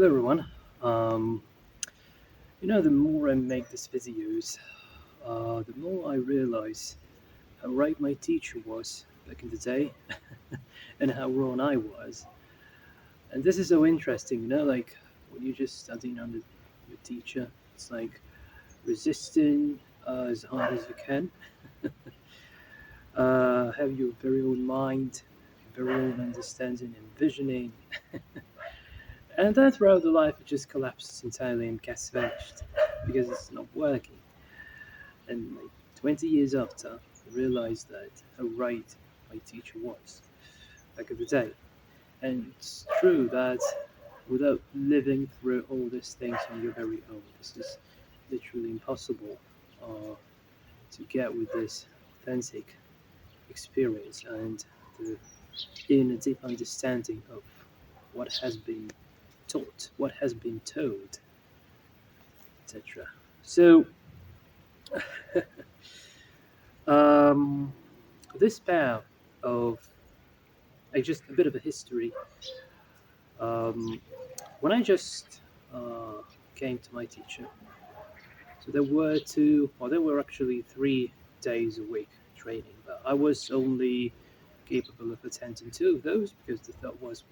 Hello everyone. Um, the more I make these videos, the more I realize how right my teacher was back in the day and how wrong I was. And this is so interesting, like when you're just studying under your teacher, it's like resisting as hard as you can, have your very own mind, your very own understanding and visioning. And then throughout the life, it just collapses entirely and gets vanished because it's not working. And like 20 years after, I realized that how right my teacher was back in the day. And it's true that without living through all these things on your very own, this is literally impossible to get with this authentic experience and the inner deep understanding of what has been taught, what has been told, etc. So, um, this pair of just a bit of a history. Um, when I just came to my teacher, so there were there were actually 3 days a week training, but I was only capable of attending two of those because the third was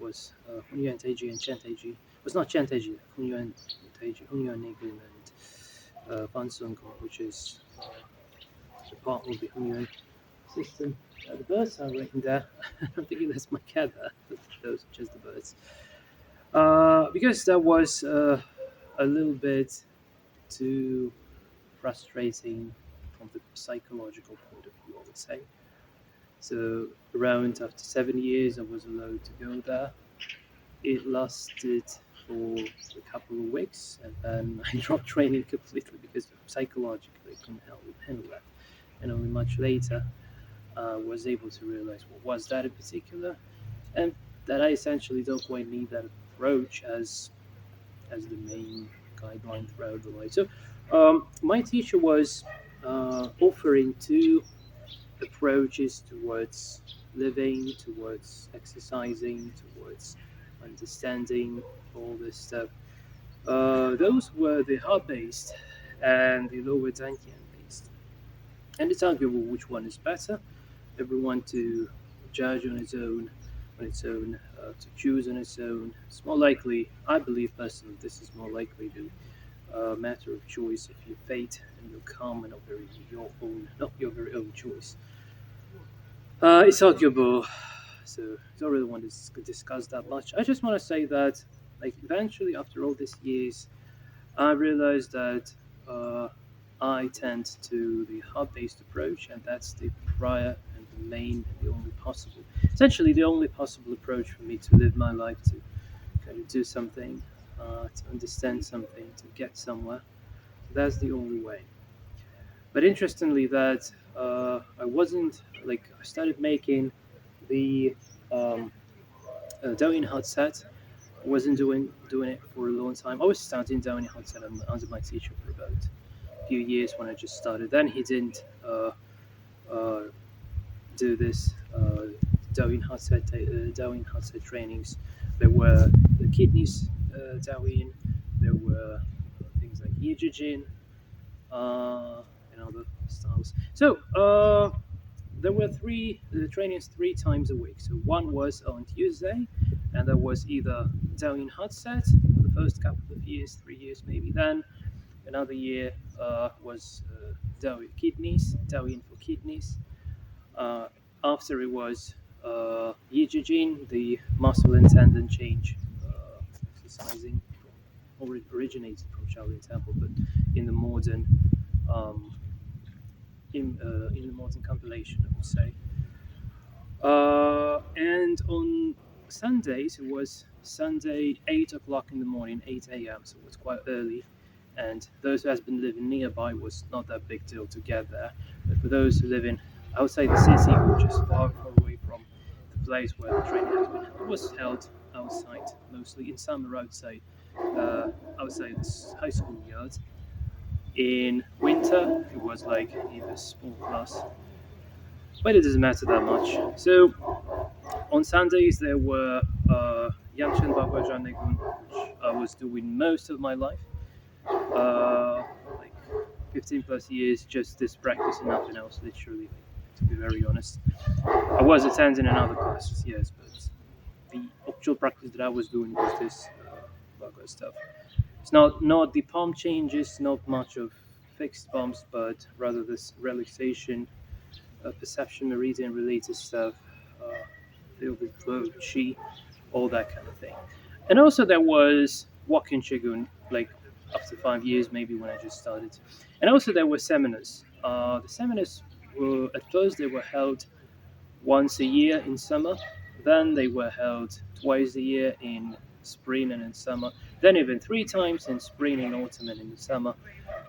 Hunyuan Teiji and Chen Teiji. It was not Chen Teiji, Hunyuan Teiji, Hunyuan Nigun and Fan Sung, which is the part of the Hunyuan system. The birds are written there. I'm thinking that's my cat there, but those are just the birds. Because that was a little bit too frustrating from the psychological point of view, I would say. So around after 7 years, I was allowed to go there. It lasted for a couple of weeks, and then I dropped training completely because psychologically I couldn't handle that. And only much later, was able to realize what was that in particular, and that I essentially don't quite need that approach as the main guideline throughout the life. So, my teacher was offering two approaches towards living, towards exercising, towards understanding all this stuff. Those were the heart based and the lower Dantian based. And it's arguable which one is better. Everyone to judge on its own, to choose on its own. It's more likely, I believe personally, this is more likely to matter of choice of your fate and your karma, not very your own, not your very own choice. It's arguable, so I don't really want to discuss that much. I just want to say that, like, eventually, after all these years, I realized that I tend to the hub-based approach, and that's the prior and the main and the only possible, essentially the only possible approach for me to live my life, to kind of do something, to understand something, to get somewhere. That's the only way. But interestingly, that I wasn't like I started making the Darwin headset. I wasn't doing it for a long time. I was starting Darwin headset under my teacher for about a few years when I just started. Then he didn't uh, do this Darwin headset trainings. There were the kidneys Darwin. There were things like Yijijin and other styles. So there were three trainings 3 times a week. So one was on Tuesday, and that was either Italian hot set for the first couple of years, 3 years maybe. Then another year was Italian for kidneys. Uh, After it was Yijijin, the muscle and tendon change exercising, originated from Shaolin Temple, but in the modern um, in the modern compilation, I would say. And on Sundays, it was Sunday 8 o'clock in the morning, 8 a.m. So it was quite early. And those who has been living nearby was not that big deal to get there. But for those who live in outside the city, which is far, far away from the place where the training has been held, it was held outside, mostly in summer outside this high school yard. In winter, it was like either small class, but it doesn't matter that much. So on Sundays there were Yangchen Baguazhan Negun, which I was doing most of my life. Like 15 plus years, just this practice and nothing else, literally, to be very honest. I was attending another classes, yes, but the actual practice that I was doing was this Bhagavad stuff. It's not the palm changes, not much of fixed palms, but rather this relaxation, perception, meridian related stuff, uh, filled with flow, chi, all that kind of thing. And also there was walking Qigong, like after 5 years maybe when I just started. And also there were seminars. The seminars were at first they were held once a year in summer. Then they were held twice a year in spring and in summer. Then even three times in spring, in autumn, and in the summer.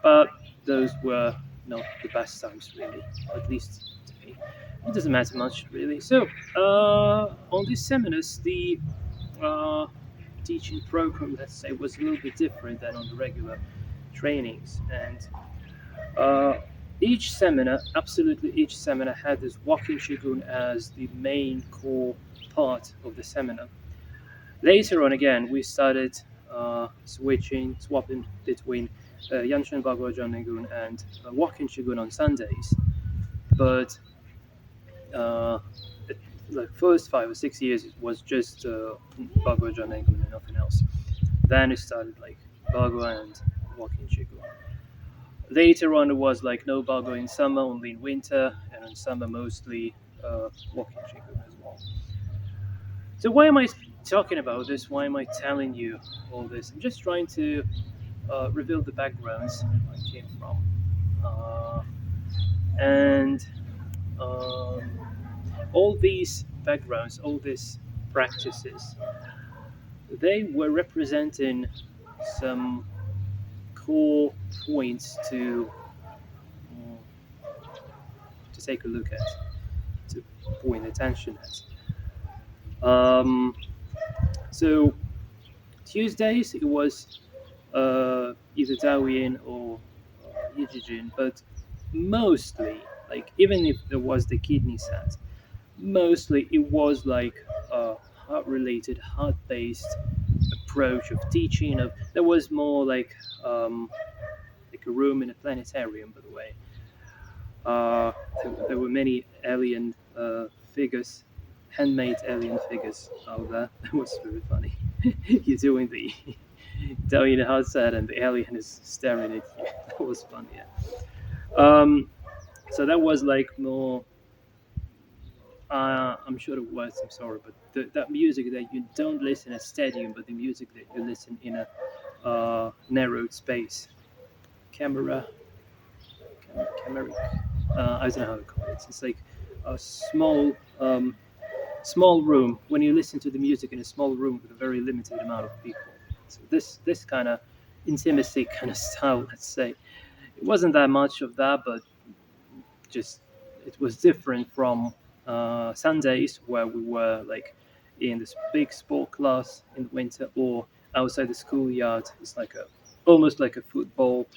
But those were not the best times, really, at least to me. It doesn't matter much, really. So, on these seminars, the uh, teaching program, let's say, was a little bit different than on the regular trainings. And uh, each seminar, absolutely each seminar, had this walking Qigong as the main core part of the seminar. Later on, again, we started swapping between Yanshan Bagwajan Nigun and walking Qigong on Sundays. But uh, the first 5 or 6 years, it was just Bagwajan Nigun and nothing else. Then it started like Bagua and walking Qigong. Later on, it was like no Bagua in summer, only in winter, and in summer mostly walking Qigong as well. So why am I talking about this? Why am I telling you all this? I'm just trying to reveal the backgrounds I came from, and um, all these backgrounds, all these practices, they were representing some core points to take a look at, to point attention at. So Tuesdays it was either Darwin or Yijijin, but mostly, like even if there was the kidney set, mostly it was like a heart-related, heart-based approach of teaching. Of there was more like a room in a planetarium, by the way. There were many alien figures, handmade alien figures out there. That was very funny. You're doing the doing the headset and the alien is staring at you. That was funny. Yeah. So that was like more. I'm sure the words. I'm sorry, but that music that you don't listen at stadium, but the music that you listen in a narrowed space, camera, camera. I don't know how to call it. It's like a small room when you listen to the music in a small room with a very limited amount of people. So this kind of intimacy kind of style, let's say, it wasn't that much of that, but just it was different from Sundays where we were like in this big sport class in the winter or outside the schoolyard. It's like a almost like a football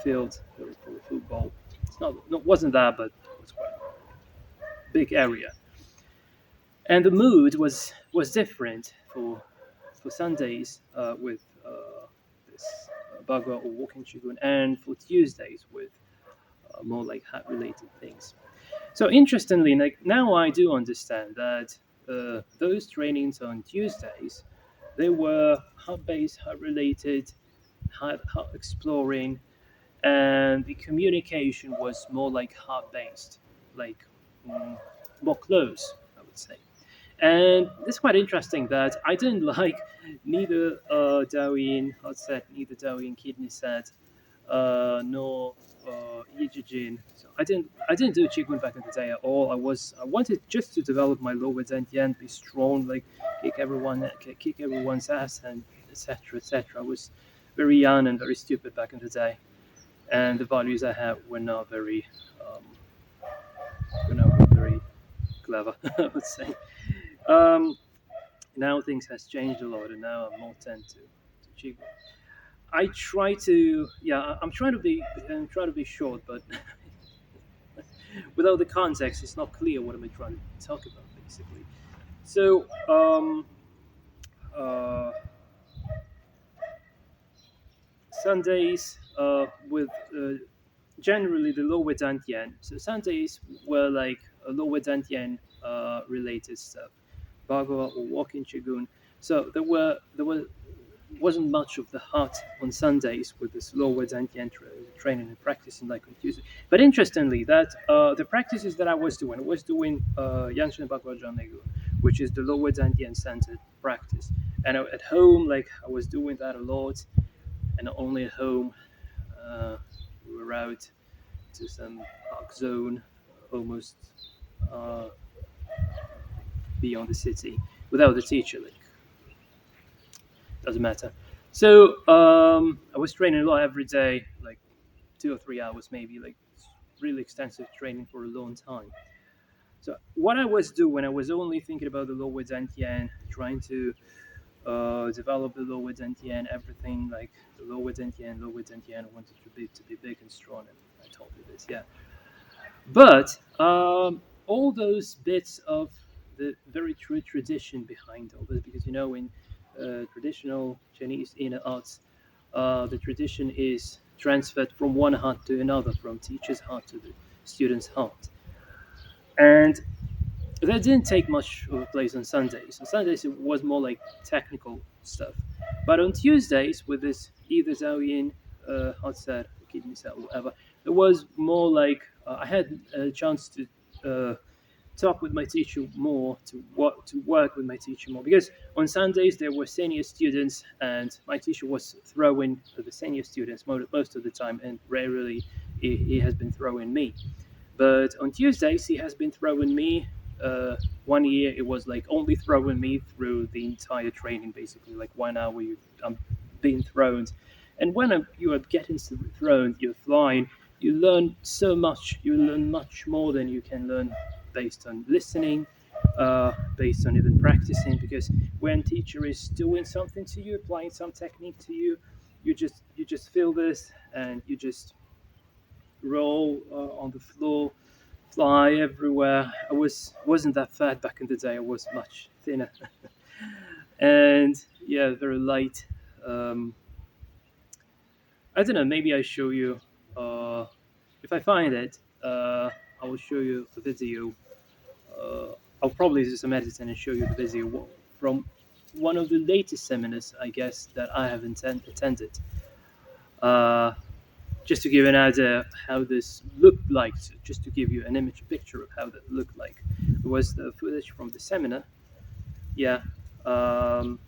field for football. It's not wasn't that, but it was quite a big area. And the mood was different for Sundays with this Bagua or walking Shigun, and for Tuesdays with more like heart related things. So interestingly, like now I do understand that those trainings on Tuesdays they were heart based, heart related, heart exploring, and the communication was more like heart based, like mm, more close, I would say. And it's quite interesting that I didn't like neither Darwin hot set, neither Darwin kidney set, nor Yijijin. So I didn't do Qigong back in the day at all. I wanted just to develop my lower Zentian, be strong, like kick everyone's ass, and etc. etc. I was very young and very stupid back in the day, and the values I had um, were not very clever. I would say. Um, Now things has changed a lot, and now I'm more tend to Qigong. I try to, yeah, I'm trying to be short, but without the context, it's not clear what am I trying to talk about, basically. So, uh, Sundays with generally the lower dantian. So Sundays were like a lower dantian related stuff, Bagua or walking Qigong. So there wasn't much of the heart on Sundays with this lower dantian training and practicing like on Tuesday. But interestingly, that the practices that I was doing Yanshin Bagua Janegu, which is the lower dantian centered practice. And at home, like I was doing that a lot, and not only at home, uh, we were out to some park zone, almost uh, beyond the city, without the teacher. Like doesn't matter. So I was training a lot every day, like 2 or 3 hours, maybe, like really extensive training for a long time. So what I was doing, I was only thinking about the lower dantian, trying to develop the lower dantian, everything like the lower dantian, lower dantian. I wanted to be big and strong, and I told you this, yeah. But all those bits of the very true tradition behind all this, because in traditional Chinese inner arts, the tradition is transferred from one heart to another, from teacher's heart to the student's heart. And that didn't take much of a place on Sundays. On Sundays, it was more like technical stuff. But on Tuesdays, with this either Zaoyin, Hotsat, Kidney Cell, whatever, it was more like I had a chance to talk with my teacher more, to work with my teacher more. Because on Sundays, there were senior students, and my teacher was throwing the senior students most of the time, and rarely he has been throwing me. But on Tuesdays, he has been throwing me. One year, it was like only throwing me through the entire training, basically, like 1 hour. I'm being thrown, and when you are getting thrown, you're flying. You learn so much. You learn much more than you can learn based on listening, based on even practicing. Because when teacher is doing something to you, applying some technique to you, you just feel this, and you just roll on the floor, fly everywhere. I wasn't that fat back in the day. I was much thinner, and yeah, very light. Um, I don't know. Maybe I show you. Uh, if I find it, I will show you the video. I'll probably do some editing and show you the video from one of the latest seminars, I guess, that I have attended. Uh, just to give an idea how this looked like, just to give you an image, a picture of how that looked like. It was the footage from the seminar. Yeah. Um,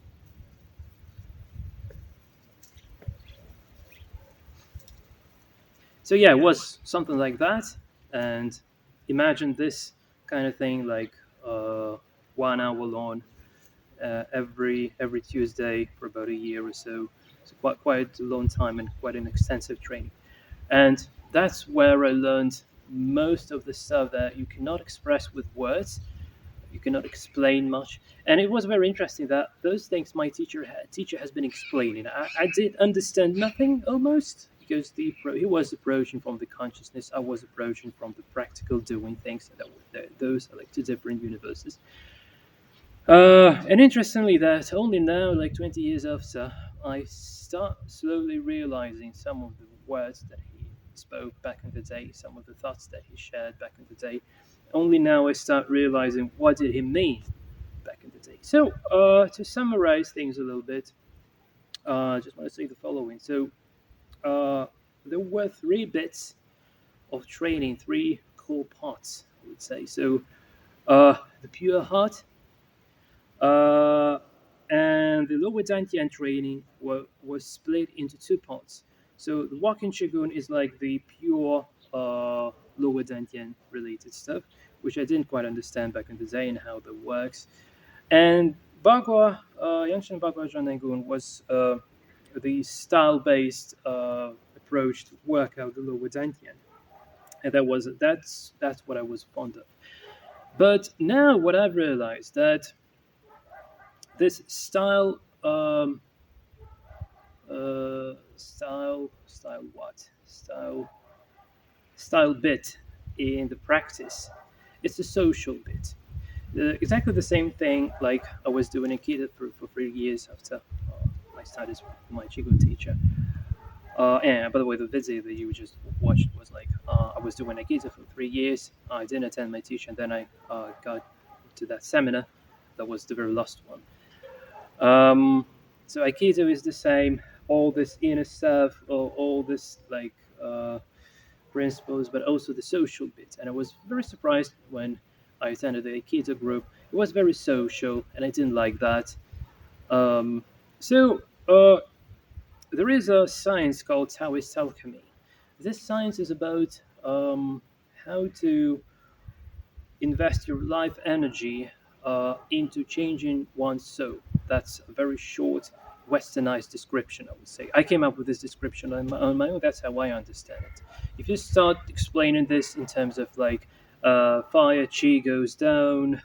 so yeah, it was something like that. And imagine this kind of thing, like 1 hour long, every Tuesday for about a year or so. So quite a long time and quite an extensive training. And that's where I learned most of the stuff that you cannot express with words. You cannot explain much. And it was very interesting that those things my teacher has been explaining. I did understand nothing almost, because he was approaching from the consciousness. I was approaching from the practical doing things. Those are like two different universes. And interestingly, that only now, like 20 years after, I start slowly realizing some of the words that he spoke back in the day, some of the thoughts that he shared back in the day. Only now I start realizing what did he mean back in the day. So, to summarize things a little bit, I just want to say the following. So, uh, there were three bits of training, three core parts, I would say. So, the pure heart, uh, and the lower dantian training was split into two parts. So the walking Qigong is like the pure lower dantian related stuff, which I didn't quite understand back in the day and how that works. And Bagua, Yanshan Bagua Zhanengun was the style-based approach to work out the lower dantian, and that's what I was fond of. But now what I've realized that this style what style bit in the practice, it's a social bit, exactly the same thing like I was doing in Kita for 3 years after my studies with my Qigong teacher. And by the way, the video that you just watched was like I was doing Aikido for 3 years. I didn't attend my teacher, and then I got to that seminar. That was the very last one. Um, so Aikido is the same. All this inner stuff, all this like principles, but also the social bit. And I was very surprised when I attended the Aikido group. It was very social, and I didn't like that. Um, so there is a science called taoist alchemy. This science is about how to invest your life energy into changing one's soul. That's a very short, westernized description, I would say. I came up with this description on my own. That's how I understand it. If you start explaining this in terms of like fire chi goes down,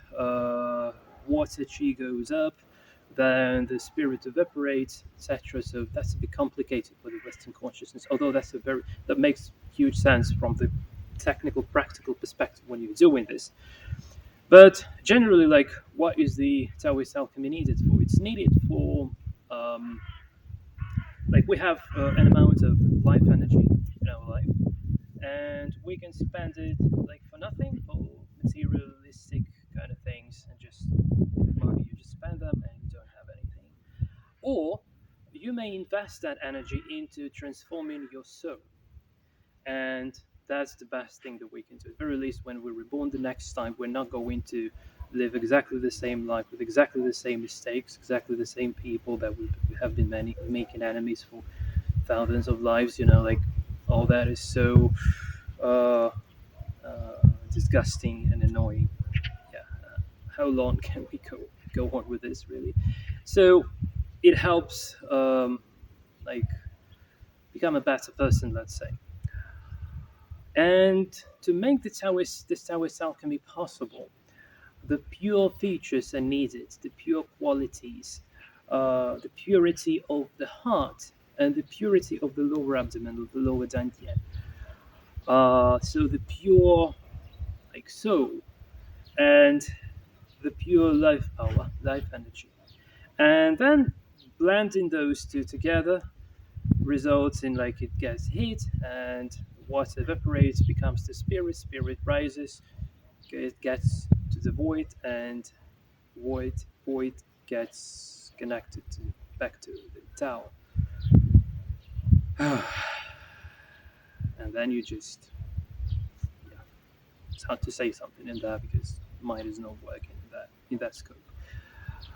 water chi goes up, then the spirit evaporates, etc. So that's a bit complicated for the Western consciousness. Although that makes huge sense from the technical, practical perspective when you're doing this. But generally, like, what is the Taoist alchemy needed for? It's needed for, um, like, we have an amount of life energy in our life, and we can spend it like for nothing, for materialistic kind of things, and just money. You just spend them, and you don't have anything. Or you may invest that energy into transforming your soul, and that's the best thing that we can do. At the very least, when we're reborn the next time, we're not going to live exactly the same life with exactly the same mistakes, exactly the same people that we have been making enemies for thousands of lives. Like all that is so uh, disgusting and annoying. Yeah, how long can we go on with this, really? So it helps, like, become a better person, let's say. And to make this Taoist alchemy possible, the pure features are needed, the pure qualities, the purity of the heart, and the purity of the lower abdomen, of the lower dantian. So the pure, like soul, and the pure life power, life energy. And then blending those two together results in like it gets heat and water evaporates, becomes the spirit rises, it gets to the void, and void gets connected back to the Tao. And then you just, yeah, it's hard to say something in that because mind is not working in that scope.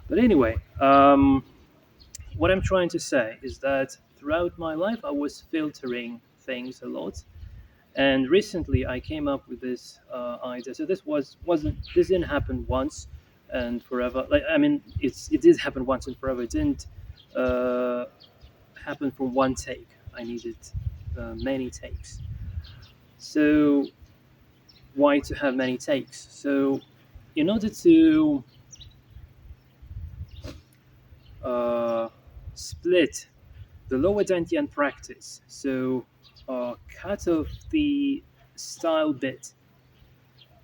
But anyway, what I'm trying to say is that throughout my life I was filtering things a lot, and recently I came up with this idea. So this didn't happen once and forever. Like, I mean, it did happen once and forever. It didn't uh, happen from one take. I needed many takes. So why to have many takes? So in order to uh, split the lower dantian practice, so cut off the style bit.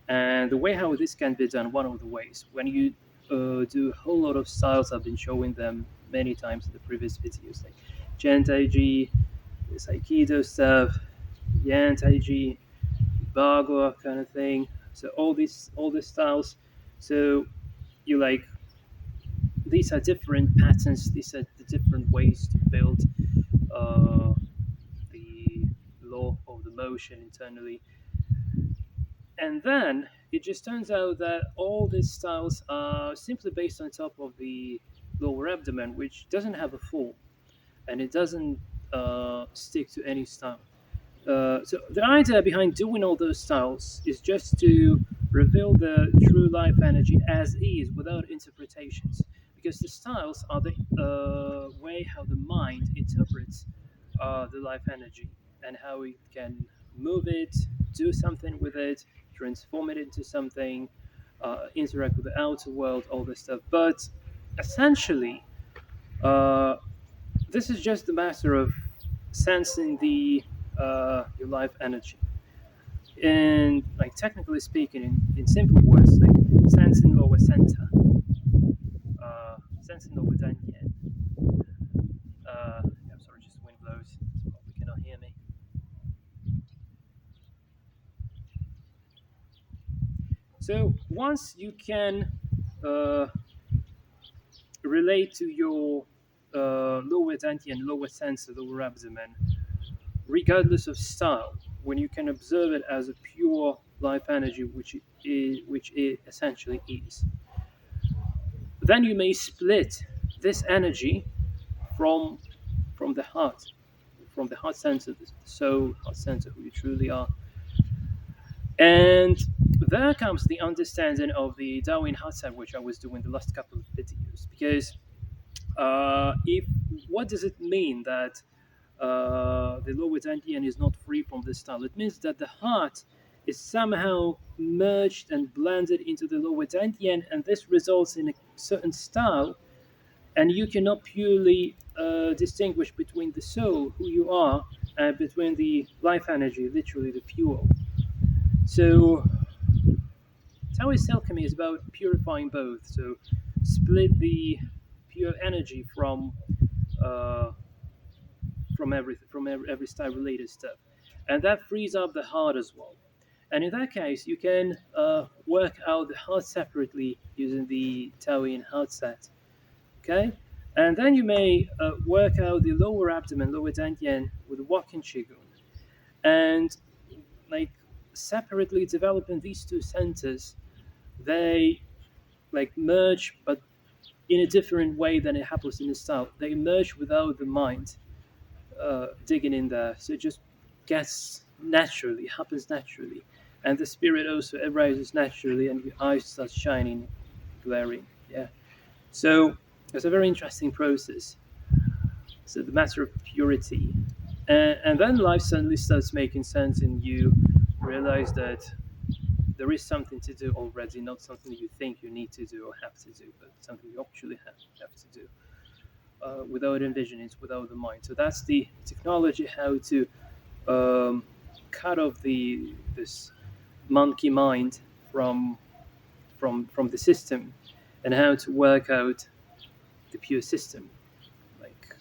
And the way how this can be done, one of the ways, when you do a whole lot of styles, I've been showing them many times in the previous videos, like Jen Taiji, this Aikido stuff, Yan Taiji, Bagua kind of thing. So all these styles. So you like, these are different patterns. These are the different ways to build uh, the law of the motion internally. And then it just turns out that all these styles are simply based on top of the lower abdomen, which doesn't have a form and it doesn't stick to any style. So the idea behind doing all those styles is just to reveal the true life energy as is without interpretations, because the styles are the way how the mind interprets the life energy and how it can move it, do something with it, transform it into something, interact with the outer world, all this stuff. But essentially, uh, this is just a matter of sensing the your life energy. And like technically speaking, in simple words, like sensing lower center, sensing lower dantian. Yeah, I'm sorry, just wind blows. It's probably So once you can uh, relate to your lower dantian, lower sensor, lower abdomen, regardless of style, when you can observe it as a pure life energy, which it essentially is, then you may split this energy from from the heart, from the heart center, the soul, heart center, who you truly are. And there comes the understanding of the Darwin Hatha, which I was doing the last couple of videos. Because if what does it mean that the lower dantian is not free from this style? It means that the heart is somehow merged and blended into the lower dantian, and this results in a certain style. And you cannot purely distinguish between the soul, who you are, and between the life energy, literally the fuel. So Taoist alchemy is about purifying both. So split the pure energy uh, from every style related stuff, and that frees up the heart as well. And in that case, you can work out the heart separately using the Taoian heart set. Okay, and then you may work out the lower abdomen, lower dantian with walking qigong, and like separately developing these two centers, they like merge, but in a different way than it happens in the style. They merge without the mind digging in there, so it just gets naturally, happens naturally, and the spirit also arises naturally, and your eyes start shining, glaring. Yeah, so it's a very interesting process. So the matter of purity, and then life suddenly starts making sense, and you realize that there is something to do already, not something you think you need to do or have to do, but something you actually have to do without envisioning it, without the mind. So that's the technology, how to um, cut off the this monkey mind from from the system, and how to work out the pure system. Like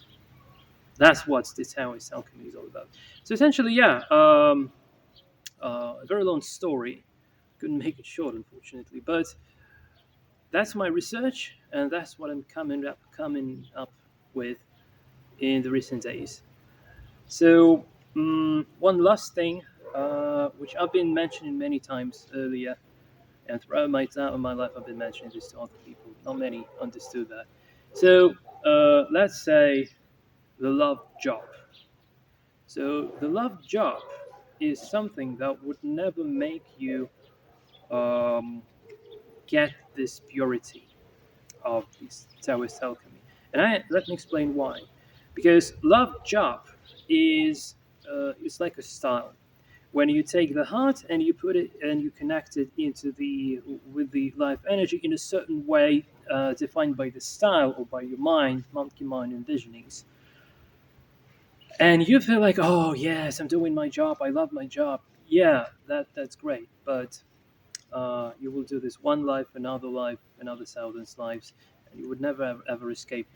that's what the Taoist alchemy is all about. So essentially, yeah, a very long story. Couldn't make it short, unfortunately, but that's my research, and that's what I'm coming up with in the recent days. So, one last thing, which I've been mentioning many times earlier, and throughout my time of my life, I've been mentioning this to other people. Not many understood that. So, let's say the love job. So, the love job is something that would never make you um, get this purity of this Taoist alchemy. And let me explain why. Because love job is it's like a style. When you take the heart and you put it and you connect it into the with the life energy in a certain way defined by the style or by your mind, monkey mind envisionings, and you feel like, oh yes, I'm doing my job. I love my job. Yeah, that's great. But you will do this one life, another thousands lives, and you would never ever escape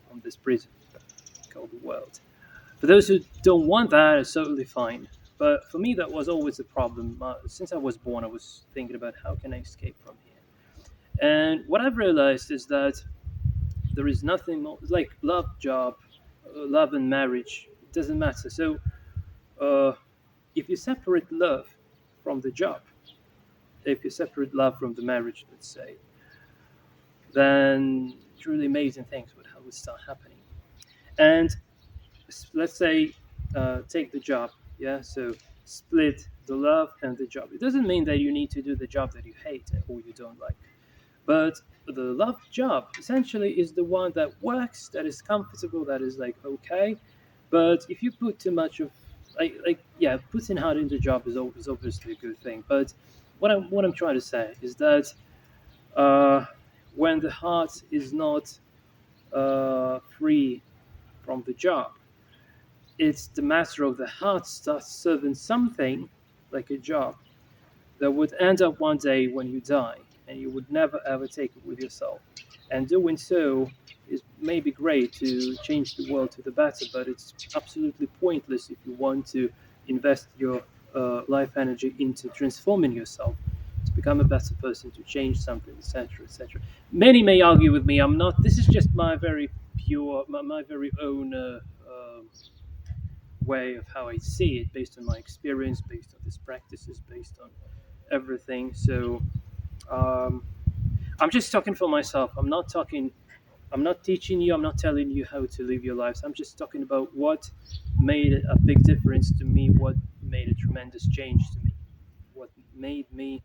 from this prison called the world. For those who don't want that, it's totally fine. But for me, that was always a problem. Since I was born, I was thinking about how can I escape from here. And what I've realized is that there is nothing more, like love, job, love, and marriage. It doesn't matter. So uh, if you separate love from the job, if you separate love from the marriage, let's say, then truly amazing things would start happening. And let's say take the job, yeah, so split the love and the job. It doesn't mean that you need to do the job that you hate or you don't like, but the love job essentially is the one that works, that is comfortable, that is like okay. But if you put too much of yeah, putting hard into the job is obviously a good thing, but what I'm trying to say is that uh, when the heart is not free from the job, it's the master of the heart starts serving something like a job that would end up one day when you die, and you would never ever take it with yourself. And doing so is maybe great to change the world to the better, but it's absolutely pointless if you want to invest your life energy into transforming yourself to become a better person, to change something, etc., etc. Many may argue with me. I'm not. This is just my very pure, my very own way of how I see it, based on my experience, based on these practices, based on everything. So um, I'm just talking for myself. I'm not talking. I'm not teaching you. I'm not telling you how to live your lives. I'm just talking about what made a big difference to me. What made a tremendous change to me. What made me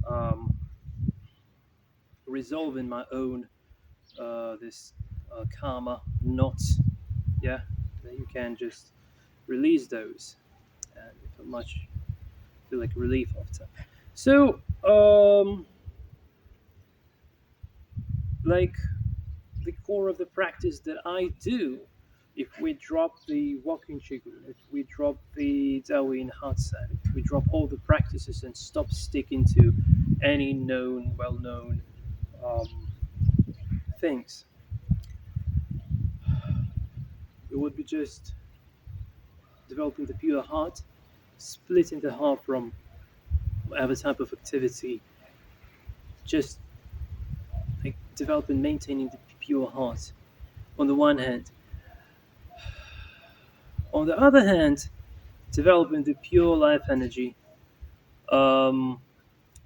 um, resolve in my own this karma knots. Yeah, that you can just release those, and you feel like relief after. So, like the core of the practice that I do, if we drop the walking qigong, if we drop the Daoyin Hatsan, if we drop all the practices and stop sticking to any known, well-known um, things, it would be just developing the pure heart, splitting the heart from whatever type of activity, just like developing, maintaining the pure heart on the one hand. On the other hand, developing the pure life energy um,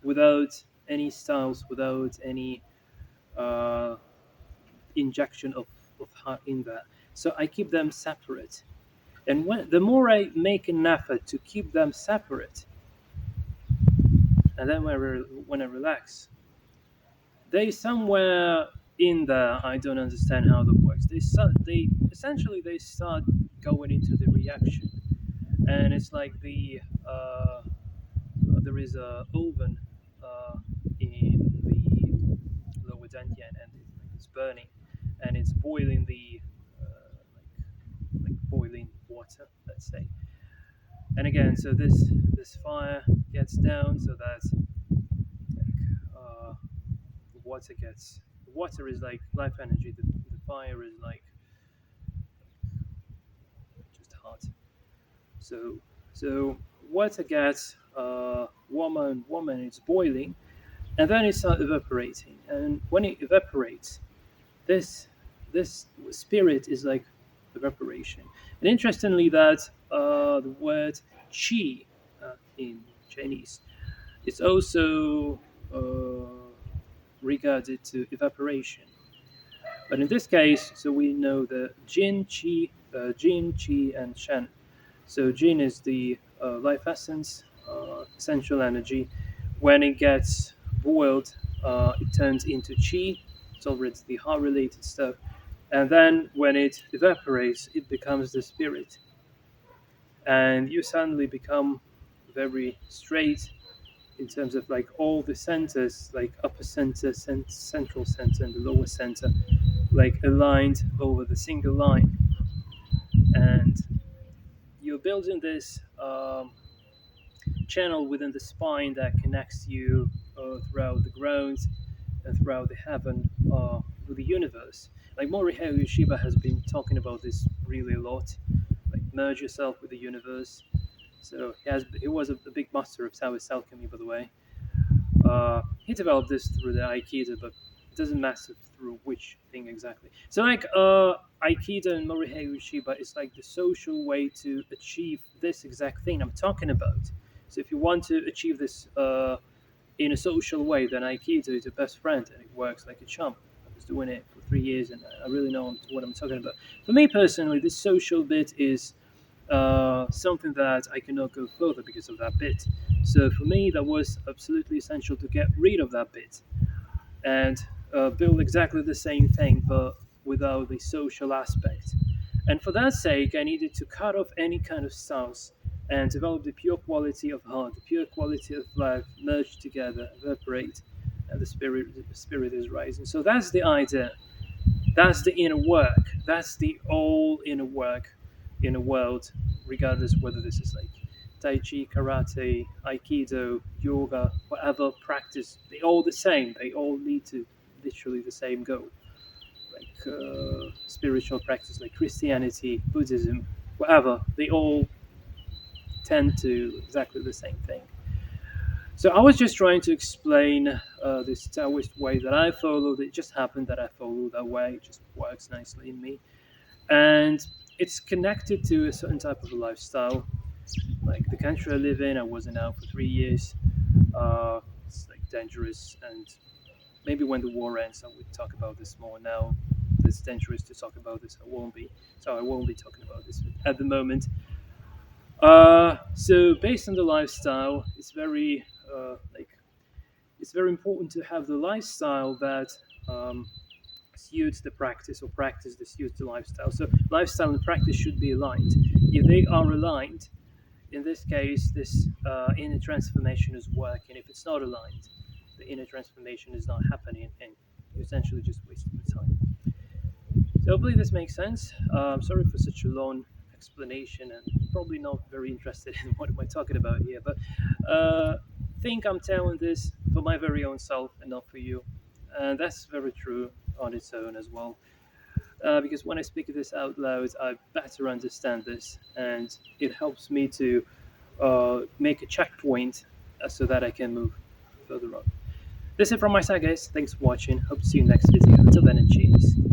without any styles, without any uh, injection of heart in there. So I keep them separate. And the more I make an effort to keep them separate, and then when I relax, they somewhere in there, I don't understand how that works. They essentially they start going into the reaction, and it's like there is a oven in the lower dantian, and it's burning, and it's boiling the like boiling water, let's say. And again, so this fire gets down so that like water is like life energy. The fire is like just hot. So so water gets warmer and warmer, and it's boiling, and then it starts evaporating. And when it evaporates, this this spirit is like evaporation. And interestingly, that the word qi in Chinese is also regarded to evaporation. But in this case, so we know the jin, qi, and shen. So jin is the life essence, essential energy. When it gets boiled, it turns into qi. It's already the heart-related stuff. And then when it evaporates, it becomes the spirit, and you suddenly become very straight in terms of like all the centers, like upper center, central center, and the lower center, like aligned over the single line. And you're building this channel within the spine that connects you throughout the ground and throughout the heaven with the universe. Like Morihei Ueshiba has been talking about this really a lot, like merge yourself with the universe. So he was a big master of taoist alchemy, by the way. He developed this through the Aikido, but it doesn't matter through which thing exactly. So like Aikido and Morihei Ueshiba is like the social way to achieve this exact thing I'm talking about. So if you want to achieve this in a social way, then Aikido is your best friend, and it works like a charm. I was doing it for 3 years, and I really know what I'm talking about. For me personally, this social bit is something that I cannot go further because of that bit. So for me, that was absolutely essential to get rid of that bit and build exactly the same thing, but without the social aspect. And for that sake, I needed to cut off any kind of styles and develop the pure quality of heart, the pure quality of life, merge together, evaporate, and the spirit is rising. So that's the idea. That's the inner work. That's the all inner work in a world, regardless whether this is like Tai Chi, karate, Aikido, yoga, whatever practice. They all the same. They all lead to literally the same goal. Like spiritual practice, like Christianity, Buddhism, whatever. They all tend to exactly the same thing. So I was just trying to explain this Taoist way that I followed. It just happened that I follow that way. It just works nicely in me, and it's connected to a certain type of a lifestyle. Like the country I live in, I wasn't out for 3 years. It's like dangerous, and maybe when the war ends, I would talk about this more. Now, it's dangerous to talk about this. I won't be, so I won't be talking about this at the moment. So based on the lifestyle, like it's very important to have the lifestyle that um, suits the practice, or practice that suits the lifestyle. So lifestyle and practice should be aligned. If they are aligned, in this case, this inner transformation is working. If it's not aligned, the inner transformation is not happening, and you're essentially just wasting your time. So hopefully this makes sense. Sorry for such a long explanation, and probably not very interested in what am I talking about here, but think I'm telling this for my very own self and not for you. And that's very true on its own as well. Because when I speak this out loud, I better understand this, and it helps me to make a checkpoint so that I can move further on. That's it from my side, guys. Thanks for watching. Hope to see you next video. Until then, and cheers.